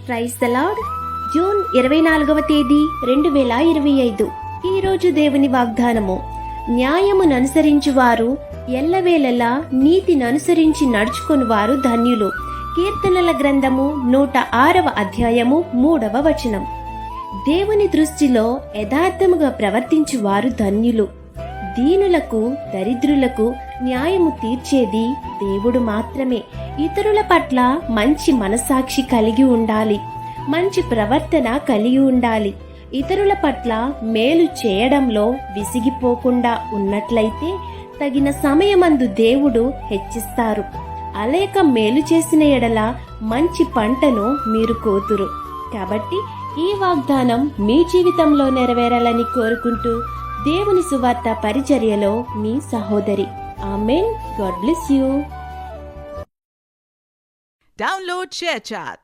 Praise the lord. June 24వ తేదీ 2025. ఈరోజు దేవుని వాగ్దానము. న్యాయముననుసరించువారు ఎల్లవేళలా నీతిననుసరించి నడుచుకొనువారు ధన్యులు. కీర్తనల గ్రంథము 106వ అధ్యాయము 3వ వచనం. దేవుని దృష్టిలో యథార్థముగా ప్రవర్తించువారు ధన్యులు. దీనులకు దరిద్రులకు న్యాయము తీర్చేది దేవుడు మాత్రమే. ఇతరుల పట్ల మంచి మనసాక్షి కలిగి ఉండాలి. మంచి ప్రవర్తన కలిగి ఉండాలి. ఇతరుల పట్ల మేలు చేయడంలో విసిగిపోకుండా ఉన్నట్లయితే తగిన సమయమందు దేవుడు హెచ్చిస్తారు. అలేక మేలు చేసిన ఎడల మంచి పంటను మీరు కోతురు. కాబట్టి ఈ వాగ్దానం మీ జీవితంలో నెరవేరాలని కోరుకుంటూ దేవుని సువార్త పరిచర్యలో మీ సహోదరి. Amen. God bless you. Download ShareChat.